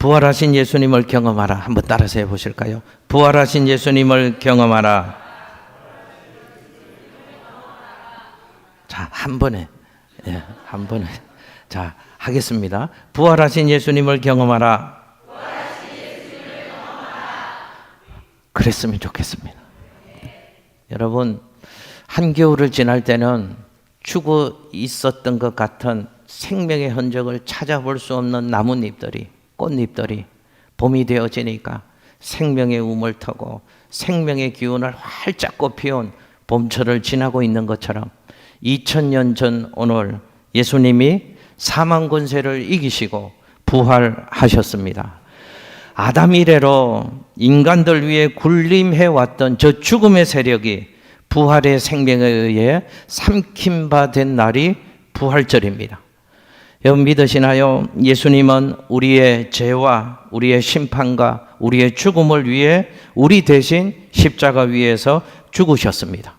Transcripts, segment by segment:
부활하신 예수님을 경험하라. 한번 따라서 해보실까요? 부활하신 예수님을 경험하라. 자, 한 번에. 예, 한 번에. 자, 하겠습니다. 부활하신 예수님을 경험하라. 그랬으면 좋겠습니다. 여러분, 한겨울을 지날 때는 죽어 있었던 것 같은 생명의 흔적을 찾아볼 수 없는 나뭇잎들이, 꽃잎들이 봄이 되어지니까 생명의 우물 터고 생명의 기운을 활짝 꽃피운 봄철을 지나고 있는 것처럼 2000년 전 오늘 예수님이 사망 권세를 이기시고 부활하셨습니다. 아담 이래로 인간들 위해 군림해왔던 저 죽음의 세력이 부활의 생명에 의해 삼킴바 된 날이 부활절입니다. 여러분 믿으시나요? 예수님은 우리의 죄와 우리의 심판과 우리의 죽음을 위해 우리 대신 십자가 위에서 죽으셨습니다.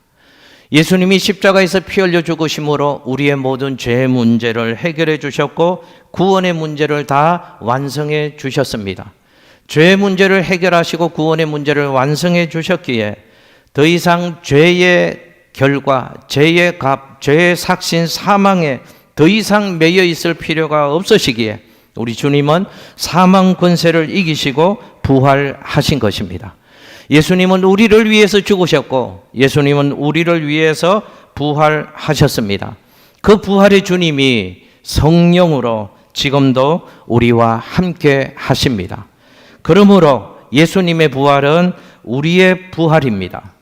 예수님이 십자가에서 피 흘려 죽으심으로 우리의 모든 죄의 문제를 해결해 주셨고 구원의 문제를 다 완성해 주셨습니다. 죄의 문제를 해결하시고 구원의 문제를 완성해 주셨기에 더 이상 죄의 결과, 죄의 값, 죄의 삭신, 사망에 더 이상 매여 있을 필요가 없으시기에 우리 주님은 사망 권세를 이기시고 부활하신 것입니다. 예수님은 우리를 위해서 죽으셨고 예수님은 우리를 위해서 부활하셨습니다. 그 부활의 주님이 성령으로 지금도 우리와 함께 하십니다. 그러므로 예수님의 부활은 우리의 부활입니다.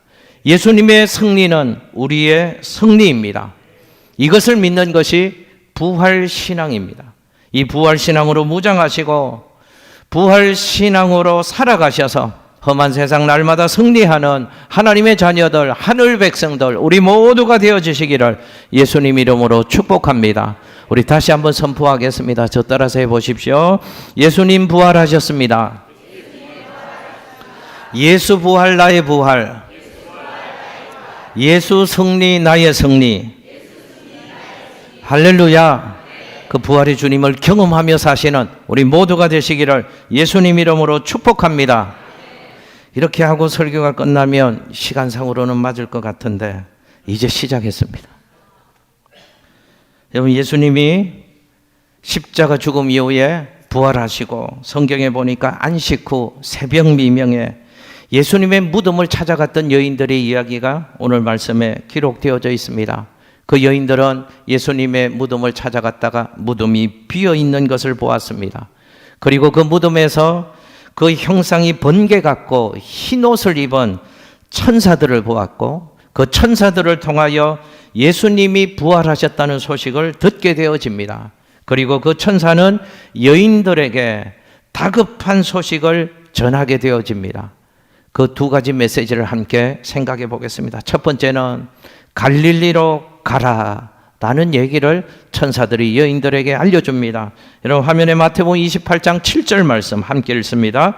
예수님의 승리는 우리의 승리입니다. 이것을 믿는 것이 부활신앙입니다. 이 부활신앙으로 무장하시고 부활신앙으로 살아가셔서 험한 세상 날마다 승리하는 하나님의 자녀들, 하늘 백성들 우리 모두가 되어주시기를 예수님 이름으로 축복합니다. 우리 다시 한번 선포하겠습니다. 저 따라서 해보십시오. 예수님 부활하셨습니다. 예수 부활 나의 부활, 예수 승리 나의 승리. 할렐루야. 그 부활의 주님을 경험하며 사시는 우리 모두가 되시기를 예수님 이름으로 축복합니다. 이렇게 하고 설교가 끝나면 시간상으로는 맞을 것 같은데 이제 시작했습니다. 여러분 예수님이 십자가 죽음 이후에 부활하시고 성경에 보니까 안식 후 새벽 미명에 예수님의 무덤을 찾아갔던 여인들의 이야기가 오늘 말씀에 기록되어져 있습니다. 그 여인들은 예수님의 무덤을 찾아갔다가 무덤이 비어있는 것을 보았습니다. 그리고 그 무덤에서 그 형상이 번개 같고 흰 옷을 입은 천사들을 보았고 그 천사들을 통하여 예수님이 부활하셨다는 소식을 듣게 되어집니다. 그리고 그 천사는 여인들에게 다급한 소식을 전하게 되어집니다. 그 두 가지 메시지를 함께 생각해 보겠습니다. 첫 번째는 갈릴리로 가라 라는 얘기를 천사들이 여인들에게 알려줍니다. 여러분 화면에 마태복음 28장 7절 말씀 함께 읽습니다.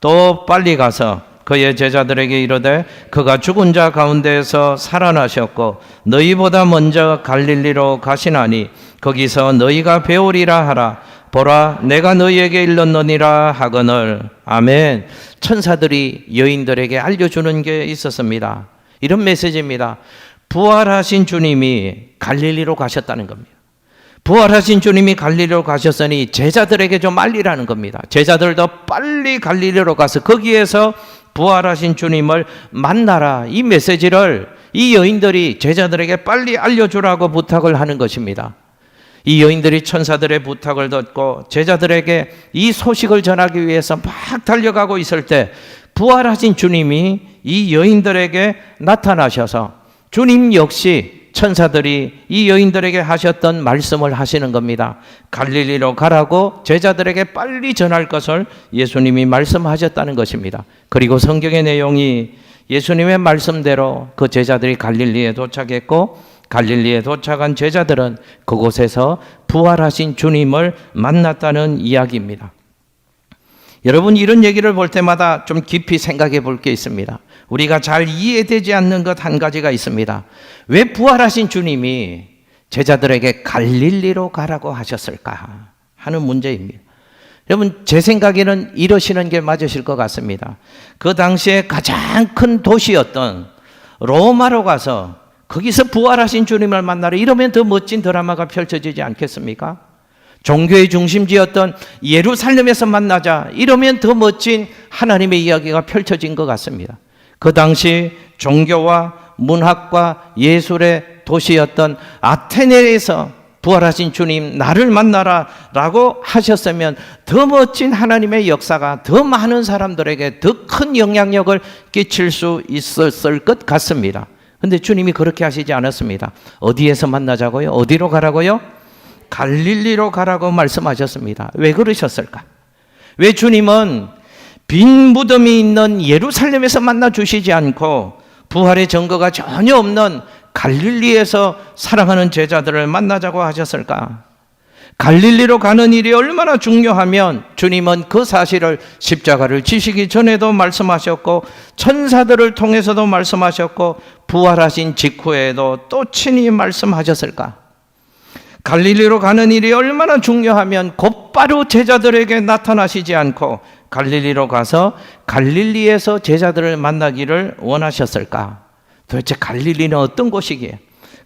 또 빨리 가서 그의 제자들에게 이르되 그가 죽은 자 가운데에서 살아나셨고 너희보다 먼저 갈릴리로 가시나니 거기서 너희가 배우리라 하라. 보라 내가 너희에게 일렀느니라 하거늘. 아멘. 천사들이 여인들에게 알려주는 게 있었습니다. 이런 메시지입니다. 부활하신 주님이 갈릴리로 가셨다는 겁니다. 부활하신 주님이 갈릴리로 가셨으니 제자들에게 좀 알리라는 겁니다. 제자들도 빨리 갈릴리로 가서 거기에서 부활하신 주님을 만나라. 이 메시지를 이 여인들이 제자들에게 빨리 알려주라고 부탁을 하는 것입니다. 이 여인들이 천사들의 부탁을 듣고 제자들에게 이 소식을 전하기 위해서 막 달려가고 있을 때 부활하신 주님이 이 여인들에게 나타나셔서 주님 역시 천사들이 이 여인들에게 하셨던 말씀을 하시는 겁니다. 갈릴리로 가라고 제자들에게 빨리 전할 것을 예수님이 말씀하셨다는 것입니다. 그리고 성경의 내용이 예수님의 말씀대로 그 제자들이 갈릴리에 도착했고 갈릴리에 도착한 제자들은 그곳에서 부활하신 주님을 만났다는 이야기입니다. 여러분 이런 얘기를 볼 때마다 좀 깊이 생각해 볼 게 있습니다. 우리가 잘 이해되지 않는 것 한 가지가 있습니다. 왜 부활하신 주님이 제자들에게 갈릴리로 가라고 하셨을까 하는 문제입니다. 여러분, 제 생각에는 이러시는 게 맞으실 것 같습니다. 그 당시에 가장 큰 도시였던 로마로 가서 거기서 부활하신 주님을 만나러, 이러면 더 멋진 드라마가 펼쳐지지 않겠습니까? 종교의 중심지였던 예루살렘에서 만나자, 이러면 더 멋진 하나님의 이야기가 펼쳐진 것 같습니다. 그 당시 종교와 문학과 예술의 도시였던 아테네에서 부활하신 주님 나를 만나라 라고 하셨으면 더 멋진 하나님의 역사가 더 많은 사람들에게 더 큰 영향력을 끼칠 수 있었을 것 같습니다. 그런데 주님이 그렇게 하시지 않았습니다. 어디에서 만나자고요? 어디로 가라고요? 갈릴리로 가라고 말씀하셨습니다. 왜 그러셨을까? 왜 주님은 빈 무덤이 있는 예루살렘에서 만나 주시지 않고 부활의 증거가 전혀 없는 갈릴리에서 사랑하는 제자들을 만나자고 하셨을까? 갈릴리로 가는 일이 얼마나 중요하면 주님은 그 사실을 십자가를 지시기 전에도 말씀하셨고 천사들을 통해서도 말씀하셨고 부활하신 직후에도 또 친히 말씀하셨을까? 갈릴리로 가는 일이 얼마나 중요하면 곧바로 제자들에게 나타나시지 않고 갈릴리로 가서 갈릴리에서 제자들을 만나기를 원하셨을까? 도대체 갈릴리는 어떤 곳이기에?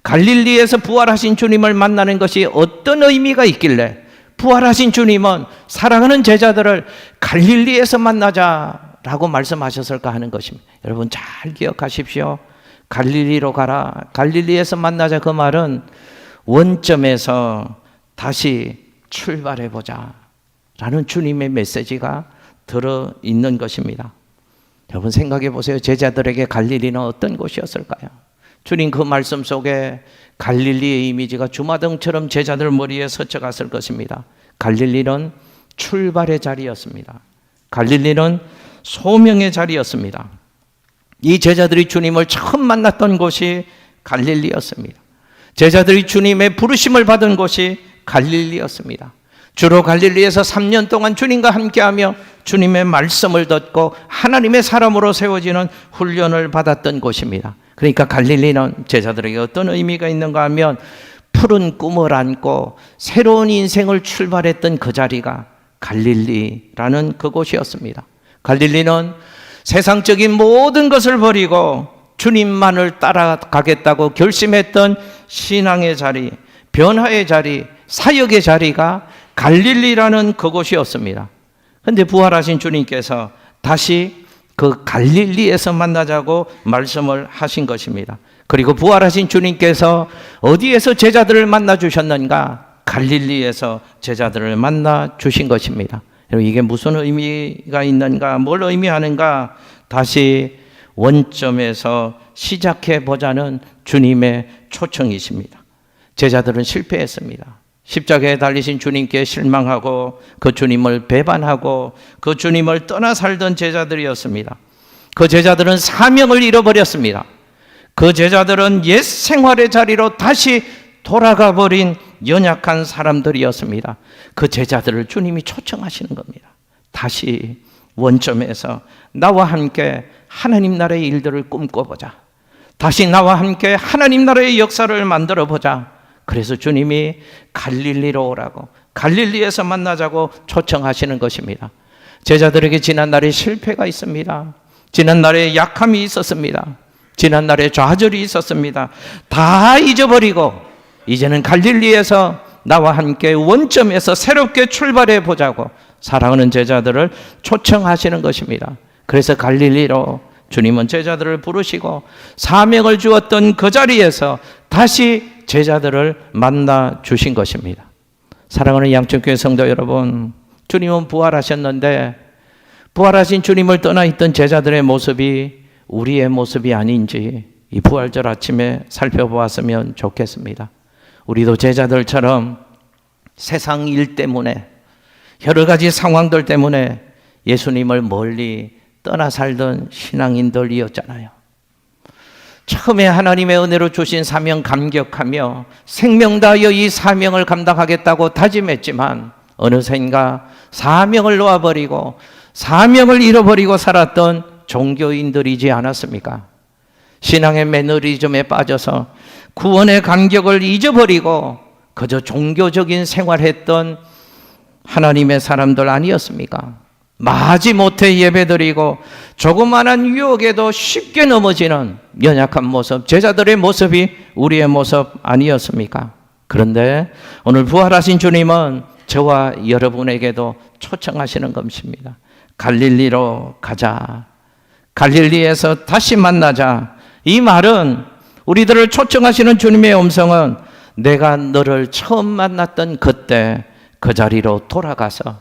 갈릴리에서 부활하신 주님을 만나는 것이 어떤 의미가 있길래 부활하신 주님은 사랑하는 제자들을 갈릴리에서 만나자라고 말씀하셨을까 하는 것입니다. 여러분 잘 기억하십시오. 갈릴리로 가라, 갈릴리에서 만나자, 그 말은 원점에서 다시 출발해보자 라는 주님의 메시지가 들어있는 것입니다. 여러분 생각해 보세요. 제자들에게 갈릴리는 어떤 곳이었을까요? 주님 그 말씀 속에 갈릴리의 이미지가 주마등처럼 제자들 머리에 스쳐갔을 것입니다. 갈릴리는 출발의 자리였습니다. 갈릴리는 소명의 자리였습니다. 이 제자들이 주님을 처음 만났던 곳이 갈릴리였습니다. 제자들이 주님의 부르심을 받은 곳이 갈릴리였습니다. 주로 갈릴리에서 3년 동안 주님과 함께하며 주님의 말씀을 듣고 하나님의 사람으로 세워지는 훈련을 받았던 곳입니다. 그러니까 갈릴리는 제자들에게 어떤 의미가 있는가 하면 푸른 꿈을 안고 새로운 인생을 출발했던 그 자리가 갈릴리라는 그곳이었습니다. 갈릴리는 세상적인 모든 것을 버리고 주님만을 따라가겠다고 결심했던 신앙의 자리, 변화의 자리, 사역의 자리가 갈릴리라는 그곳이었습니다. 그런데 부활하신 주님께서 다시 그 갈릴리에서 만나자고 말씀을 하신 것입니다. 그리고 부활하신 주님께서 어디에서 제자들을 만나 주셨는가? 갈릴리에서 제자들을 만나 주신 것입니다. 이게 무슨 의미가 있는가? 뭘 의미하는가? 다시 원점에서 시작해 보자는 주님의 초청이십니다. 제자들은 실패했습니다. 십자가에 달리신 주님께 실망하고 그 주님을 배반하고 그 주님을 떠나 살던 제자들이었습니다. 그 제자들은 사명을 잃어버렸습니다. 그 제자들은 옛 생활의 자리로 다시 돌아가 버린 연약한 사람들이었습니다. 그 제자들을 주님이 초청하시는 겁니다. 다시 원점에서 나와 함께 하나님 나라의 일들을 꿈꿔보자. 다시 나와 함께 하나님 나라의 역사를 만들어보자. 그래서 주님이 갈릴리로 오라고, 갈릴리에서 만나자고 초청하시는 것입니다. 제자들에게 지난날에 실패가 있습니다. 지난날에 약함이 있었습니다. 지난날에 좌절이 있었습니다. 다 잊어버리고 이제는 갈릴리에서 나와 함께 원점에서 새롭게 출발해 보자고 사랑하는 제자들을 초청하시는 것입니다. 그래서 갈릴리로 주님은 제자들을 부르시고 사명을 주었던 그 자리에서 다시 제자들을 만나 주신 것입니다. 사랑하는 양천교회 성도 여러분, 주님은 부활하셨는데 부활하신 주님을 떠나 있던 제자들의 모습이 우리의 모습이 아닌지 이 부활절 아침에 살펴보았으면 좋겠습니다. 우리도 제자들처럼 세상 일 때문에 여러 가지 상황들 때문에 예수님을 멀리 떠나 살던 신앙인들이었잖아요. 처음에 하나님의 은혜로 주신 사명 감격하며 생명 다하여 이 사명을 감당하겠다고 다짐했지만 어느샌가 사명을 놓아버리고 사명을 잃어버리고 살았던 종교인들이지 않았습니까? 신앙의 매너리즘에 빠져서 구원의 감격을 잊어버리고 그저 종교적인 생활했던 하나님의 사람들 아니었습니까? 마지못해 예배드리고 조그마한 유혹에도 쉽게 넘어지는 연약한 모습, 제자들의 모습이 우리의 모습 아니었습니까? 그런데 오늘 부활하신 주님은 저와 여러분에게도 초청하시는 것입니다. 갈릴리로 가자. 갈릴리에서 다시 만나자. 이 말은, 우리들을 초청하시는 주님의 음성은 내가 너를 처음 만났던 그때 그 자리로 돌아가서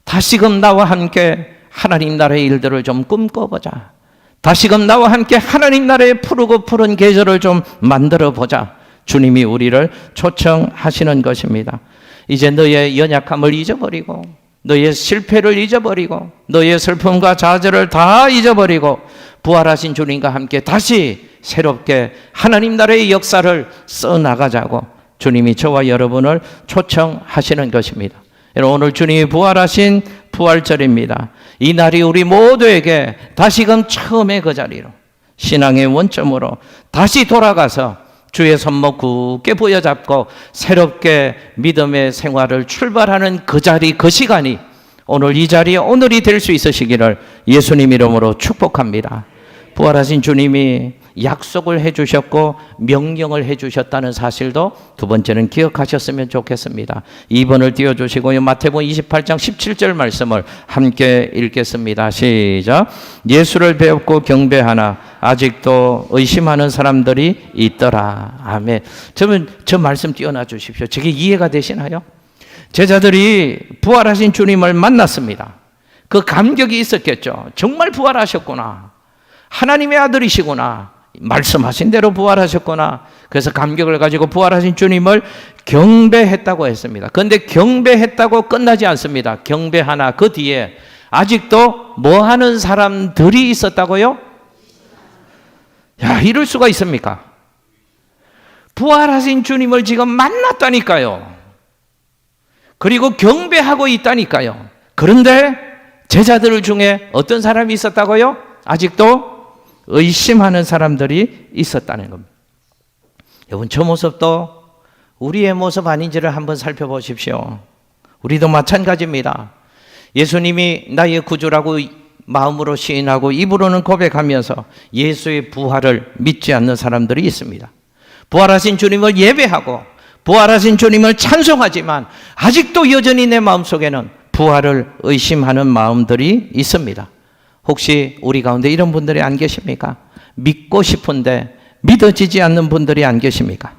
다시금 나와 함께 하나님 나라의 일들을 좀 꿈꿔보자. 다시금 나와 함께 하나님 나라의 푸르고 푸른 계절을 좀 만들어보자. 주님이 우리를 초청하시는 것입니다. 이제 너의 연약함을 잊어버리고, 너의 실패를 잊어버리고, 너의 슬픔과 좌절을 다 잊어버리고 부활하신 주님과 함께 다시 새롭게 하나님 나라의 역사를 써나가자고 주님이 저와 여러분을 초청하시는 것입니다. 오늘 주님이 부활하신 부활절입니다. 이 날이 우리 모두에게 다시금 처음의 그 자리로, 신앙의 원점으로 다시 돌아가서 주의 손목 굳게 부여잡고 새롭게 믿음의 생활을 출발하는 그 자리, 그 시간이 오늘 이 자리에 오늘이 될 수 있으시기를 예수님 이름으로 축복합니다. 부활하신 주님이 약속을 해주셨고 명령을 해주셨다는 사실도 두 번째는 기억하셨으면 좋겠습니다. 2번을 띄워주시고요. 마태복음 28장 17절 말씀을 함께 읽겠습니다. 시작. 예수를 배웠고 경배하나 아직도 의심하는 사람들이 있더라. 아멘. 저 말씀 띄워놔 주십시오. 저게 이해가 되시나요? 제자들이 부활하신 주님을 만났습니다. 그 감격이 있었겠죠. 정말 부활하셨구나. 하나님의 아들이시구나. 말씀하신 대로 부활하셨구나. 그래서 감격을 가지고 부활하신 주님을 경배했다고 했습니다. 그런데 경배했다고 끝나지 않습니다. 경배하나 그 뒤에 아직도 뭐 하는 사람들이 있었다고요? 야, 이럴 수가 있습니까? 부활하신 주님을 지금 만났다니까요. 그리고 경배하고 있다니까요. 그런데 제자들 중에 어떤 사람이 있었다고요? 아직도 의심하는 사람들이 있었다는 겁니다. 여러분, 저 모습도 우리의 모습 아닌지를 한번 살펴보십시오. 우리도 마찬가지입니다. 예수님이 나의 구주라고 마음으로 시인하고 입으로는 고백하면서 예수의 부활을 믿지 않는 사람들이 있습니다. 부활하신 주님을 예배하고 부활하신 주님을 찬송하지만 아직도 여전히 내 마음속에는 부활을 의심하는 마음들이 있습니다. 혹시 우리 가운데 이런 분들이 안 계십니까? 믿고 싶은데 믿어지지 않는 분들이 안 계십니까?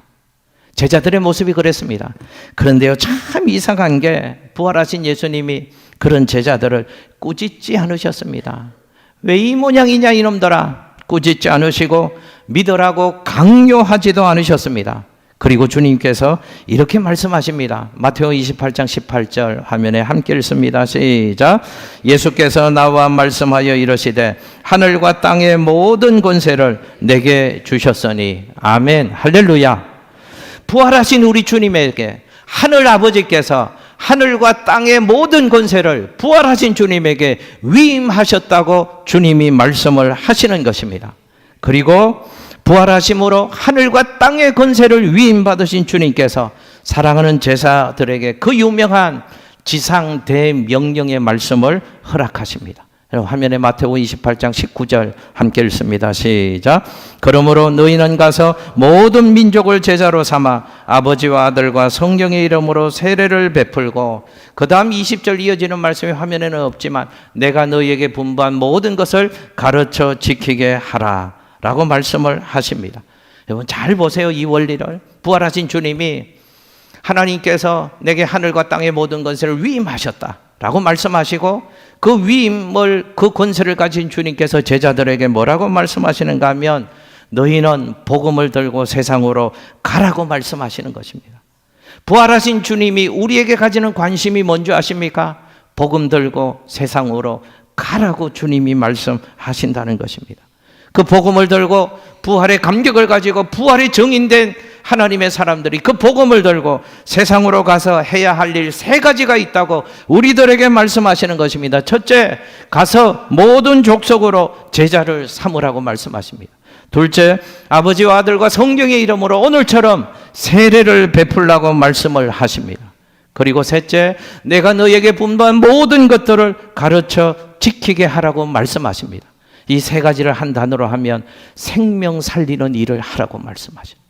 제자들의 모습이 그랬습니다. 그런데요, 참 이상한 게 부활하신 예수님이 그런 제자들을 꾸짖지 않으셨습니다. 왜 이 모양이냐 이놈들아, 꾸짖지 않으시고 믿으라고 강요하지도 않으셨습니다. 그리고 주님께서 이렇게 말씀하십니다. 마태복음 28장 18절 화면에 함께 읽습니다. 시작. 예수께서 나와 말씀하여 이르시되 하늘과 땅의 모든 권세를 내게 주셨으니. 아멘. 할렐루야. 부활하신 우리 주님에게 하늘 아버지께서 하늘과 땅의 모든 권세를 부활하신 주님에게 위임하셨다고 주님이 말씀을 하시는 것입니다. 그리고 부활하심으로 하늘과 땅의 권세를 위임받으신 주님께서 사랑하는 제자들에게 그 유명한 지상 대명령의 말씀을 허락하십니다. 화면에 마태복음 28장 19절 함께 읽습니다. 시작. 그러므로 너희는 가서 모든 민족을 제자로 삼아 아버지와 아들과 성령의 이름으로 세례를 베풀고, 그 다음 20절 이어지는 말씀이 화면에는 없지만 내가 너희에게 분부한 모든 것을 가르쳐 지키게 하라 라고 말씀을 하십니다. 여러분 잘 보세요. 이 원리를. 부활하신 주님이 하나님께서 내게 하늘과 땅의 모든 권세를 위임하셨다 라고 말씀하시고, 그 위임을, 그 권세를 가진 주님께서 제자들에게 뭐라고 말씀하시는가 하면 너희는 복음을 들고 세상으로 가라고 말씀하시는 것입니다. 부활하신 주님이 우리에게 가지는 관심이 뭔지 아십니까? 복음 들고 세상으로 가라고 주님이 말씀하신다는 것입니다. 그 복음을 들고 부활의 감격을 가지고 부활의 정인된 하나님의 사람들이 그 복음을 들고 세상으로 가서 해야 할 일 세 가지가 있다고 우리들에게 말씀하시는 것입니다. 첫째, 가서 모든 족속으로 제자를 삼으라고 말씀하십니다. 둘째, 아버지와 아들과 성령의 이름으로 오늘처럼 세례를 베풀라고 말씀을 하십니다. 그리고 셋째, 내가 너에게 분부한 모든 것들을 가르쳐 지키게 하라고 말씀하십니다. 이 세 가지를 한 단어로 하면 생명 살리는 일을 하라고 말씀하십니다.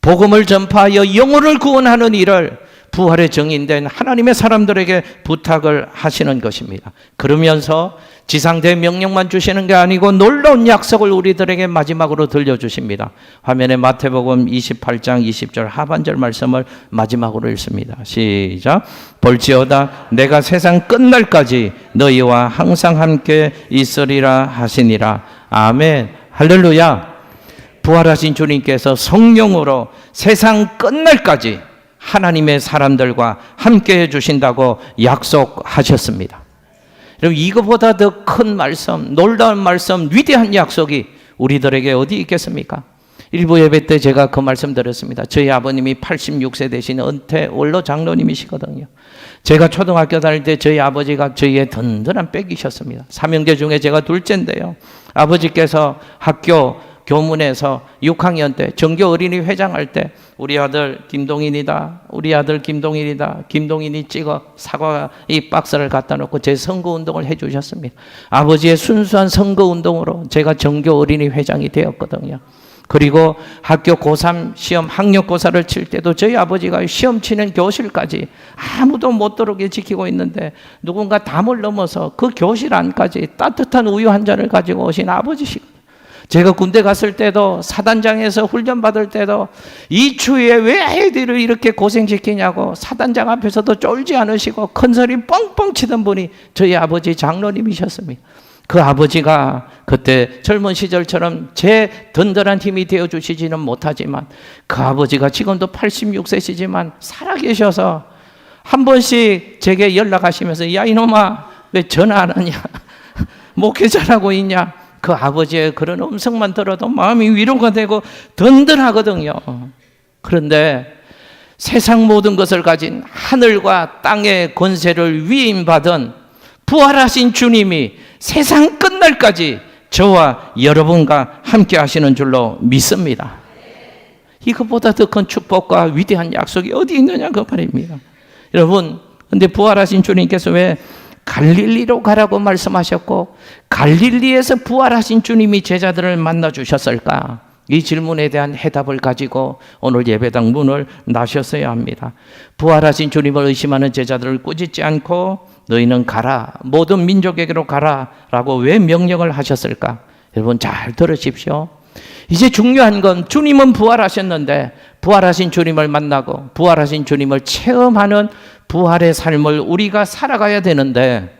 복음을 전파하여 영혼을 구원하는 일을 부활의 증인된 하나님의 사람들에게 부탁을 하시는 것입니다. 그러면서 지상대 명령만 주시는 게 아니고 놀라운 약속을 우리들에게 마지막으로 들려주십니다. 화면에 마태복음 28장 20절 하반절 말씀을 마지막으로 읽습니다. 시작. 볼지어다 내가 세상 끝날까지 너희와 항상 함께 있으리라 하시니라. 아멘. 할렐루야. 부활하신 주님께서 성령으로 세상 끝날까지 하나님의 사람들과 함께 해주신다고 약속하셨습니다. 여러분, 이거보다 더 큰 말씀, 놀라운 말씀, 위대한 약속이 우리들에게 어디 있겠습니까? 일부 예배 때 제가 그 말씀 드렸습니다. 저희 아버님이 86세 되신 은퇴 원로 장로님이시거든요. 제가 초등학교 다닐 때 저희 아버지가 저희의 든든한 백이셨습니다. 삼형제 중에 제가 둘째인데요. 아버지께서 학교 교문에서 6학년 때 정교 어린이 회장할 때 우리 아들 김동인이다, 우리 아들 김동인이다, 김동인이 찍어 사과 이 박스를 갖다 놓고 제 선거운동을 해주셨습니다. 아버지의 순수한 선거운동으로 제가 정교 어린이 회장이 되었거든요. 그리고 학교 고3 시험 학력고사를 칠 때도 저희 아버지가 시험 치는 교실까지 아무도 못 들어오게 지키고 있는데 누군가 담을 넘어서 그 교실 안까지 따뜻한 우유 한 잔을 가지고 오신 아버지시거든요. 제가 군대 갔을 때도 사단장에서 훈련 받을 때도 이 추위에 왜 애들을 이렇게 고생시키냐고 사단장 앞에서도 쫄지 않으시고 큰 소리 뻥뻥 치던 분이 저희 아버지 장로님이셨습니다. 그 아버지가 그때 젊은 시절처럼 제 든든한 힘이 되어주시지는 못하지만 그 아버지가 지금도 86세시지만 살아계셔서 한 번씩 제게 연락하시면서 야 이놈아 왜 전화 안 하냐 목회 잘하고 있냐. 그 아버지의 그런 음성만 들어도 마음이 위로가 되고 든든하거든요. 그런데 세상 모든 것을 가진 하늘과 땅의 권세를 위임받은 부활하신 주님이 세상 끝날까지 저와 여러분과 함께 하시는 줄로 믿습니다. 이것보다 더 큰 축복과 위대한 약속이 어디 있느냐 그 말입니다. 여러분, 근데 부활하신 주님께서 왜 갈릴리로 가라고 말씀하셨고 갈릴리에서 부활하신 주님이 제자들을 만나 주셨을까? 이 질문에 대한 해답을 가지고 오늘 예배당 문을 나셨어야 합니다. 부활하신 주님을 의심하는 제자들을 꾸짖지 않고 너희는 가라, 모든 민족에게로 가라 라고 왜 명령을 하셨을까? 여러분 잘 들으십시오. 이제 중요한 건 주님은 부활하셨는데 부활하신 주님을 만나고 부활하신 주님을 체험하는 부활의 삶을 우리가 살아가야 되는데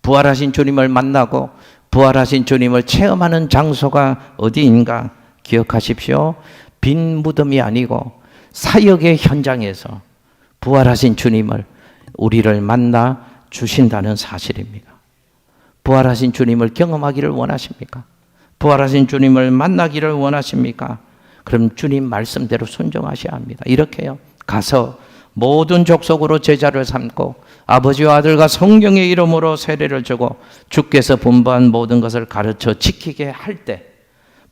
부활하신 주님을 만나고 부활하신 주님을 체험하는 장소가 어디인가 기억하십시오. 빈 무덤이 아니고 사역의 현장에서 부활하신 주님을 우리를 만나 주신다는 사실입니다. 부활하신 주님을 경험하기를 원하십니까? 부활하신 주님을 만나기를 원하십니까? 그럼 주님 말씀대로 순종하셔야 합니다. 이렇게요. 가서 모든 족속으로 제자를 삼고 아버지와 아들과 성령의 이름으로 세례를 주고 주께서 분부한 모든 것을 가르쳐 지키게 할 때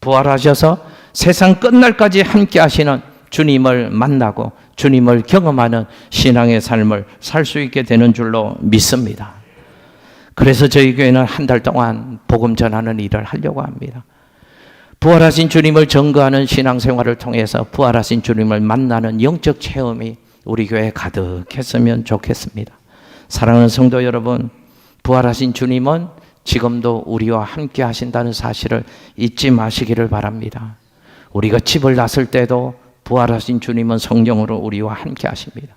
부활하셔서 세상 끝날까지 함께 하시는 주님을 만나고 주님을 경험하는 신앙의 삶을 살 수 있게 되는 줄로 믿습니다. 그래서 저희 교회는 한 달 동안 복음 전하는 일을 하려고 합니다. 부활하신 주님을 증거하는 신앙생활을 통해서 부활하신 주님을 만나는 영적 체험이 우리 교회에 가득했으면 좋겠습니다. 사랑하는 성도 여러분, 부활하신 주님은 지금도 우리와 함께 하신다는 사실을 잊지 마시기를 바랍니다. 우리가 집을 나설 때도 부활하신 주님은 성령으로 우리와 함께 하십니다.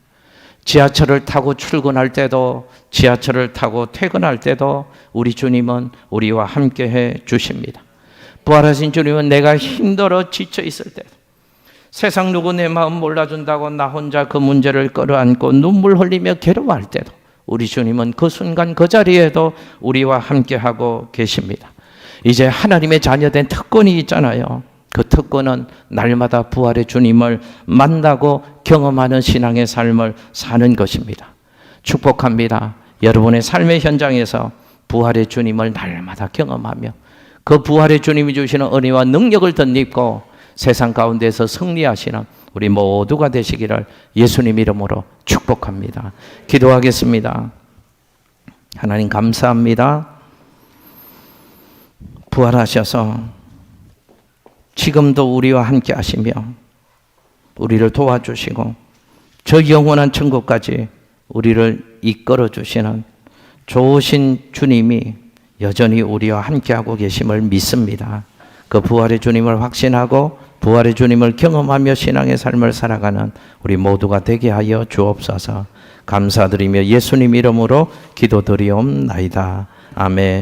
지하철을 타고 출근할 때도 지하철을 타고 퇴근할 때도 우리 주님은 우리와 함께 해 주십니다. 부활하신 주님은 내가 힘들어 지쳐 있을 때도 세상 누구 내 마음 몰라준다고 나 혼자 그 문제를 끌어안고 눈물 흘리며 괴로워할 때도 우리 주님은 그 순간 그 자리에도 우리와 함께하고 계십니다. 이제 하나님의 자녀된 특권이 있잖아요. 그 특권은 날마다 부활의 주님을 만나고 경험하는 신앙의 삶을 사는 것입니다. 축복합니다. 여러분의 삶의 현장에서 부활의 주님을 날마다 경험하며 그 부활의 주님이 주시는 은혜와 능력을 덧입고 세상 가운데서 승리하시는 우리 모두가 되시기를 예수님 이름으로 축복합니다. 기도하겠습니다. 하나님 감사합니다. 부활하셔서 지금도 우리와 함께 하시며 우리를 도와주시고 저 영원한 천국까지 우리를 이끌어 주시는 좋으신 주님이 여전히 우리와 함께하고 계심을 믿습니다. 그 부활의 주님을 확신하고 부활의 주님을 경험하며 신앙의 삶을 살아가는 우리 모두가 되게 하여 주옵소서. 감사드리며 예수님 이름으로 기도드리옵나이다. 아멘.